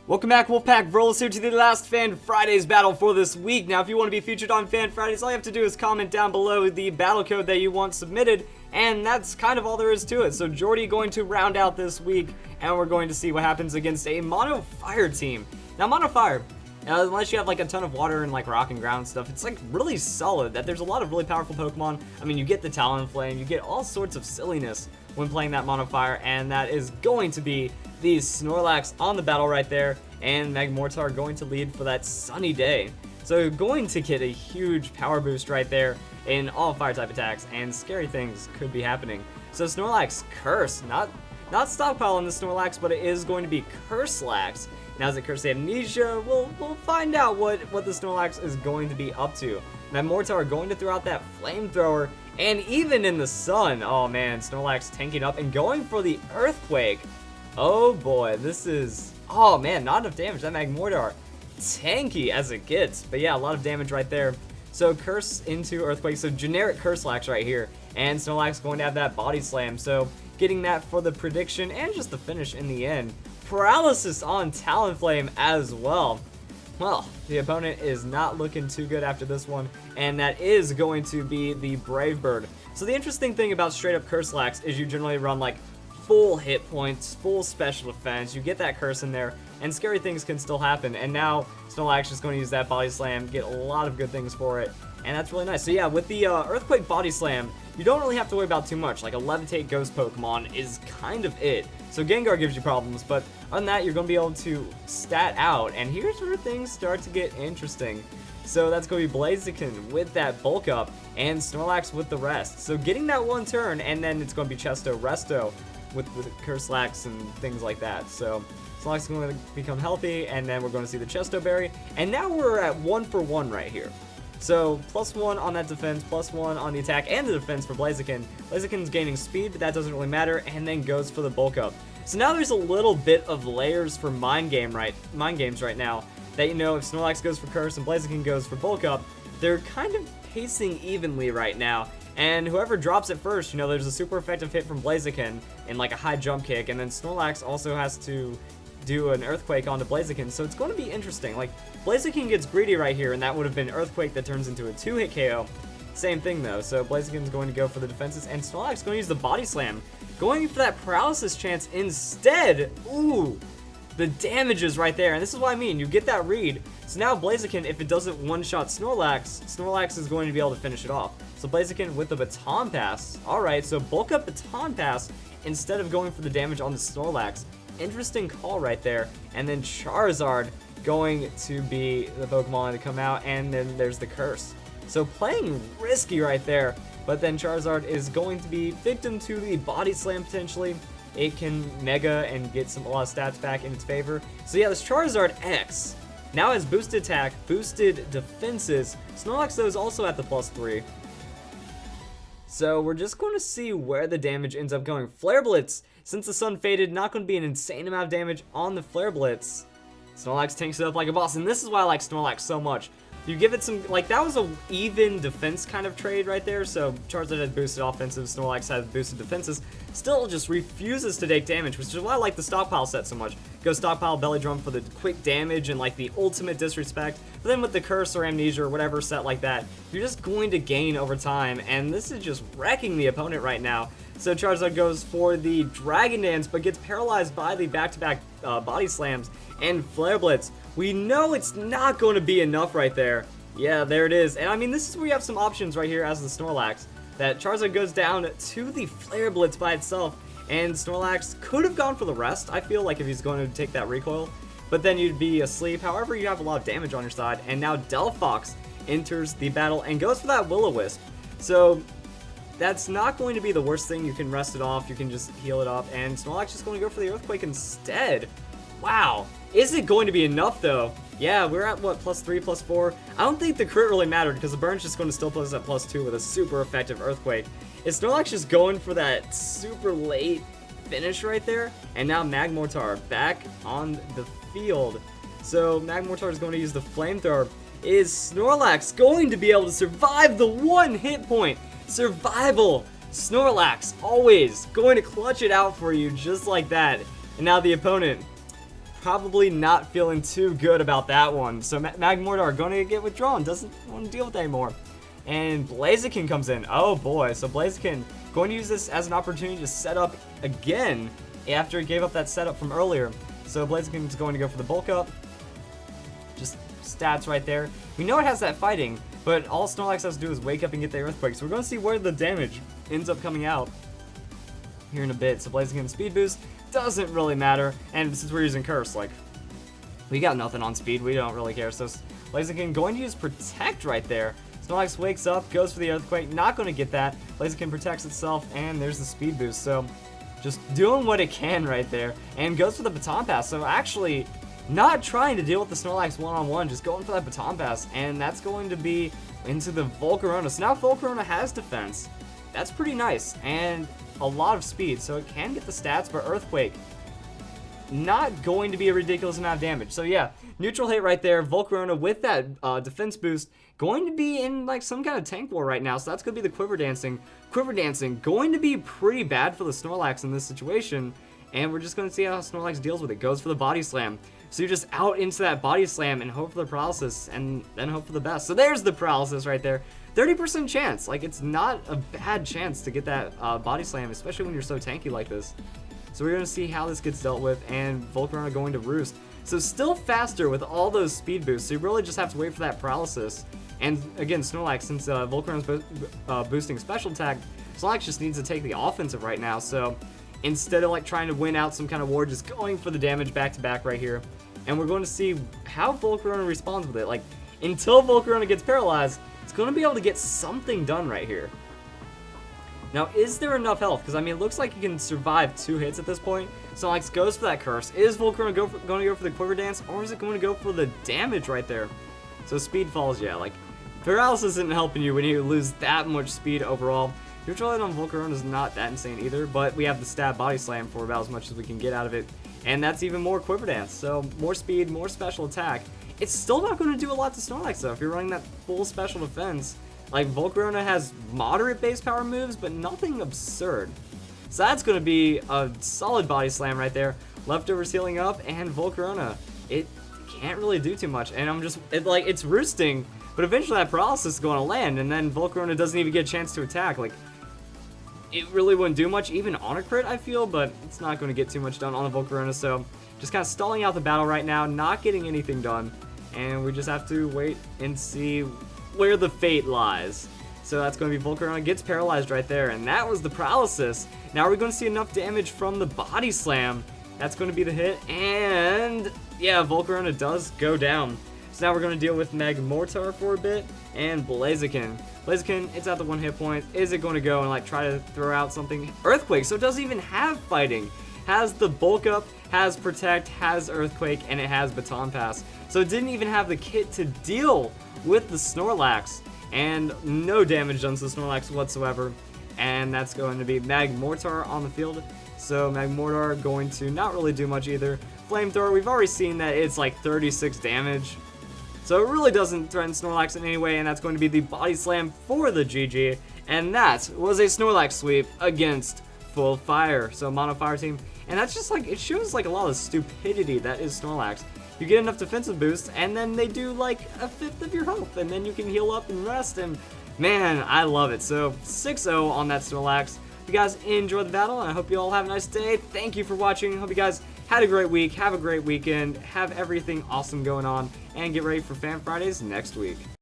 Welcome back, Wolfpack Brawlers here to the last Fan Fridays battle for this week. Now, if you want to be featured on Fan Fridays, all you have to do is comment down below the battle code that you want submitted, and that's kind of all there is to it. So, Jordy going to round out this week, and we're going to see what happens against a Mono Fire team. Now, Mono Fire, unless you have like a ton of water and like rock and ground stuff, it's like really solid that there's a lot of really powerful Pokemon. I mean, you get the Talonflame, you get all sorts of silliness when playing that Mono Fire, and that is going to be the Snorlax on the battle right there, and Magmortar going to lead for that sunny day. So going to get a huge power boost right there in all fire type attacks, and scary things could be happening. So Snorlax Curse, not stockpile on the Snorlax, but it is going to be Curslax. Now is it Curse Amnesia? We'll find out what the Snorlax is going to be up to. Magmortar going to throw out that flamethrower, and even in the sun, oh man, Snorlax tanking up and going for the Earthquake. Oh boy, this is, oh man, not enough damage. That Magmortar, tanky as it gets. But yeah, a lot of damage right there. So Curse into Earthquake, so generic Curslax right here. And Snorlax going to have that Body Slam, so getting that for the prediction and just the finish in the end. Paralysis on Talonflame as well. Well, the opponent is not looking too good after this one, and that is going to be the Brave Bird. So the interesting thing about straight up Curslax is you generally run like full hit points, full special defense, you get that curse in there, and scary things can still happen. And now Snorlax is going to use that Body Slam, get a lot of good things for it, and that's really nice. So yeah, with the Earthquake Body Slam, you don't really have to worry about too much. Like a Levitate Ghost Pokemon is kind of it. So Gengar gives you problems, but other than that, you're going to be able to stat out, and here's where things start to get interesting. So that's going to be Blaziken with that bulk up, and Snorlax with the rest. So getting that one turn, and then it's going to be Chesto Resto with Curslax and things like that. So Snorlax is going to become healthy, and then we're going to see the Chesto Berry, and now we're at 1-for-1 right here. So +1 on that defense, +1 on the attack and the defense for Blaziken. Blaziken's gaining speed, but that doesn't really matter, and then goes for the bulk up. So now there's a little bit of layers for mind games right now, that, you know, if Snorlax goes for Curse and Blaziken goes for bulk up, they're kind of pacing evenly right now. And whoever drops it first, you know, there's a super effective hit from Blaziken in like a high jump kick, and then Snorlax also has to do an Earthquake onto Blaziken, so it's going to be interesting. Like, Blaziken gets greedy right here, and that would have been Earthquake that turns into a 2-hit KO. Same thing though, so Blaziken's going to go for the defenses, and Snorlax is going to use the Body Slam, going for that paralysis chance instead. Ooh, the damages right there, and this is what I mean, you get that read. So now Blaziken, if it doesn't one-shot Snorlax, Snorlax is going to be able to finish it off. So Blaziken with the Baton Pass. Alright, so bulk up Baton Pass instead of going for the damage on the Snorlax. Interesting call right there. And then Charizard going to be the Pokemon to come out, and then there's the Curse. So playing risky right there, but then Charizard is going to be victim to the Body Slam potentially. It can Mega and get a lot of stats back in its favor. So yeah, this Charizard X now has boosted attack, boosted defenses. Snorlax though is also at the +3. So we're just going to see where the damage ends up going. Flare Blitz, since the sun faded, not going to be an insane amount of damage on the Flare Blitz. Snorlax tanks it up like a boss, and this is why I like Snorlax so much. You give it some, like, that was a even defense kind of trade right there, so Charizard had boosted offensive, Snorlax had boosted defenses, still just refuses to take damage, which is why I like the Stockpile set so much. Go Stockpile Belly Drum for the quick damage and, like, the ultimate disrespect, but then with the Curse or Amnesia or whatever set like that, you're just going to gain over time, and this is just wrecking the opponent right now. So Charizard goes for the Dragon Dance, but gets paralyzed by the back-to-back Body Slams and Flare Blitz. We know it's not going to be enough right there. Yeah, there it is. And I mean, this is where you have some options right here as the Snorlax. That Charizard goes down to the Flare Blitz by itself, and Snorlax could have gone for the rest, I feel like, if he's going to take that recoil. But then you'd be asleep. However, you have a lot of damage on your side. And now Delphox enters the battle and goes for that Will-O-Wisp. So that's not going to be the worst thing. You can rest it off, you can just heal it up, and Snorlax is going to go for the Earthquake instead. Wow. Is it going to be enough though? Yeah, we're at what, +3, +4? I don't think the crit really mattered because the burn's just going to still put us at +2 with a super effective Earthquake. Is Snorlax just going for that super late finish right there? And now Magmortar back on the field. So Magmortar is going to use the Flamethrower. Is Snorlax going to be able to survive the one hit point? Survival! Snorlax always going to clutch it out for you just like that. And now the opponent probably not feeling too good about that one. So Magmortar going to get withdrawn, doesn't want to deal with it anymore. And Blaziken comes in. Oh boy, so Blaziken going to use this as an opportunity to set up again after he gave up that setup from earlier. So Blaziken is going to go for the bulk up. Just stats right there. We know it has that fighting, but all Snorlax has to do is wake up and get the Earthquake. So we're going to see where the damage ends up coming out here in a bit. So Blaziken speed boost doesn't really matter, and since we're using Curse, like, we got nothing on speed, we don't really care. So Blaziken going to use Protect right there. Snorlax wakes up, goes for the Earthquake, not going to get that. Blaziken protects itself, and there's the speed boost. So just doing what it can right there, and goes for the Baton Pass. So actually not trying to deal with the Snorlax one-on-one, just going for that Baton Pass, and that's going to be into the Volcarona. So now Volcarona has defense. That's pretty nice, and a lot of speed, so it can get the stats, but Earthquake, not going to be a ridiculous amount of damage. So yeah, neutral hit right there. Volcarona with that defense boost, going to be in like some kind of tank war right now, so that's going to be the Quiver Dancing. Quiver Dancing, going to be pretty bad for the Snorlax in this situation, and we're just going to see how Snorlax deals with it. Goes for the Body Slam. So you're just out into that Body Slam and hope for the paralysis, and then hope for the best. So there's the paralysis right there. 30% chance. Like, it's not a bad chance to get that Body Slam, especially when you're so tanky like this. So we're going to see how this gets dealt with, and Volcarona going to Roost. So still faster with all those speed boosts, so you really just have to wait for that paralysis. And again, Snorlax, since Volcarona's boosting special attack, Snorlax just needs to take the offensive right now. So instead of like trying to win out some kind of war, just going for the damage back to back right here. And we're going to see how Volcarona responds with it. Like, until Volcarona gets paralyzed, it's going to be able to get something done right here. Now, is there enough health? Because, I mean, it looks like you can survive 2 hits at this point. Snorlax goes for that Curse. Is Volcarona going to go for the Quiver Dance, or is it going to go for the damage right there? So Speed Falls, yeah, like, paralysis isn't helping you when you lose that much speed overall. Neutral hit on Volcarona is not that insane either, but we have the stab Body Slam for about as much as we can get out of it. And that's even more Quiver Dance, so more speed, more special attack. It's still not going to do a lot to Snorlax though if you're running that full special defense. Like, Volcarona has moderate base power moves, but nothing absurd. So that's going to be a solid Body Slam right there. Leftovers healing up, and Volcarona, it can't really do too much. And I'm just, it's roosting, but eventually that paralysis is going to land, and then Volcarona doesn't even get a chance to attack. Like, it really wouldn't do much, even on a crit, I feel, but it's not going to get too much done on the Volcarona, so just kind of stalling out the battle right now, not getting anything done, and we just have to wait and see where the fate lies. So that's going to be Volcarona gets paralyzed right there, and that was the paralysis. Now we're going to see enough damage from the Body Slam. That's going to be the hit, and yeah, Volcarona does go down. So now we're going to deal with Magmortar for a bit, and Blaziken. Blaziken, it's at the 1 hit point. Is it going to go and like try to throw out something? Earthquake, so it doesn't even have fighting. Has the bulk up, has protect, has Earthquake, and it has Baton Pass. So it didn't even have the kit to deal with the Snorlax, and no damage done to the Snorlax whatsoever. And that's going to be Magmortar on the field. So Magmortar going to not really do much either. Flamethrower, we've already seen that it's like 36 damage. So it really doesn't threaten Snorlax in any way, and that's going to be the Body Slam for the GG. And that was a Snorlax sweep against Full Fire. So Mono Fire team. And that's just like, it shows like a lot of stupidity that is Snorlax. You get enough defensive boosts, and then they do like a 1/5 of your health, and then you can heal up and rest, and man, I love it. So 6-0 on that Snorlax. If you guys enjoyed the battle, and I hope you all have a nice day. Thank you for watching. Hope you guys had a great week, have a great weekend, have everything awesome going on, and get ready for Fan Fridays next week.